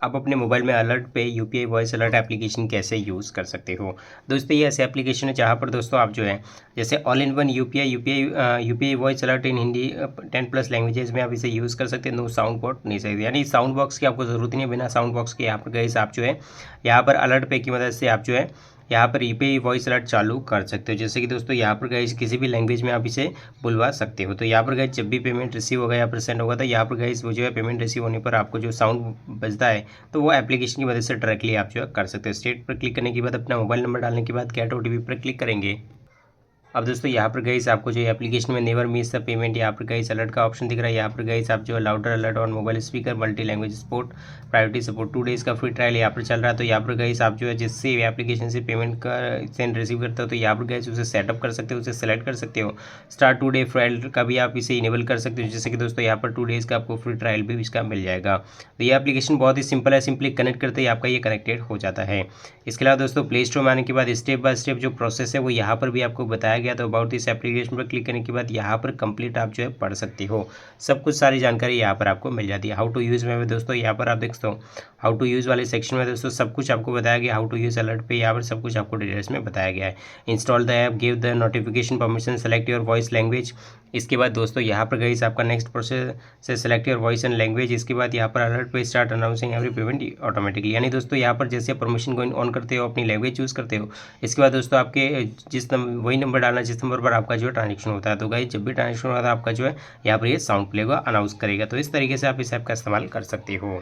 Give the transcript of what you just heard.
आप अपने मोबाइल में अलर्ट पे यूपीआई वॉइस अलर्ट एप्लीकेशन कैसे यूज़ कर सकते हो। दोस्तों ये ऐसे एप्लीकेशन है जहाँ पर दोस्तों आप जो है जैसे all in one UPI voice alert in Hindi 10+ languages में आप इसे यूज़ कर सकते हैं। नो साउंड बॉक्स नहीं चाहिए, यानी साउंड बॉक्स की आपको ज़रूरत नहीं है। बिना साउंड बॉक्स के यहाँ पर गए आप जो है यहाँ पर अलर्ट पे की मदद से आप जो है यहाँ पर यूपीआई वॉइस अलर्ट चालू कर सकते हो। जैसे कि दोस्तों यहाँ पर गए किसी भी लैंग्वेज में आप इसे बुलवा सकते हो। तो यहाँ पर गए जब भी पेमेंट रिसीव होगा या सेंड होगा तो यहाँ पर गए वो जो है पेमेंट रिसीव होने पर आपको जो साउंड बजता है तो वो एप्लीकेशन की मदद से डायरेक्टली आप जो है कर सकते हो। स्टेट पर क्लिक करने के बाद अपना मोबाइल नंबर डालने के बाद गेट ओटीपी पर क्लिक करेंगे। अब दोस्तों यहाँ पर गई आपको जो एप्लीकेशन में नेवर मिस द पेमेंट यहाँ पर गई अलर्ट का ऑप्शन दिख रहा है। यहाँ पर गई आप जो louder alert on mobile speaker multi language support priority support 2 days का फ्री ट्रायल यहाँ पर चल रहा है। तो यहाँ पर गई आप जो है जिससे एप्लीकेशन से पेमेंट का सेंड रिसीव करते हो तो यहाँ पर गई उसे सेटअप कर सकते हो, उसे सेलेक्ट कर सकते हो। स्टार्ट 2 डे ट्रायल का भी आप इसे इनेबल कर सकते हो, जैसे कि दोस्तों यहाँ पर 2 डेज़ का आपको फ्री ट्रायल भी इसका मिल जाएगा। तो ये एप्लीकेशन बहुत ही सिंपल है, सिंपली कनेक्ट करते ही आपका ये कनेक्टेड हो जाता है। इसके अलावा दोस्तों प्ले स्टोर में आने के बाद स्टेप बाय स्टेप जो प्रोसेस है वो यहाँ पर भी आपको बताया गया। तो अबाउट दिस एप्लीकेशन पर क्लिक करने के बाद यहाँ पर कंप्लीट आप जो है पढ़ सकते हो, सब कुछ सारी जानकारी यहाँ पर आपको मिल जाती है। हाउ टू यूज़ में दोस्तों यहाँ पर आप देख सकते हो हाउ टू यूज़ वाले सेक्शन में दोस्तों सब कुछ आपको बताया गया। हाउ टू यूज़ अलर्ट पे यहाँ पर सब कुछ आपको डिटेल्स में बताया गया है। Install the app, give the notification permission, select your voice language. इसके बाद दोस्तों यहाँ पर गई आपका नेक्स्ट प्रोसेस से select your voice and language. इसके बाद यहाँ पर अलर्ट पे start announcing every payment automatically, यानी दोस्तों यहाँ पर जैसे परमिशन को ऑन करते हो अपनी लैंग्वेज चूज़ करते हो। इसके बाद दोस्तों आपके वही नंबर डालना जिस नंबर पर आपका जो है ट्रांजेक्शन होता है। तो गाइस जब भी ट्रांजेक्शन होता है आपका जो है यहाँ पर ये साउंड प्ले को अनाउंस करेगा। तो इस तरीके से आप इस ऐप का इस्तेमाल कर सकते हो।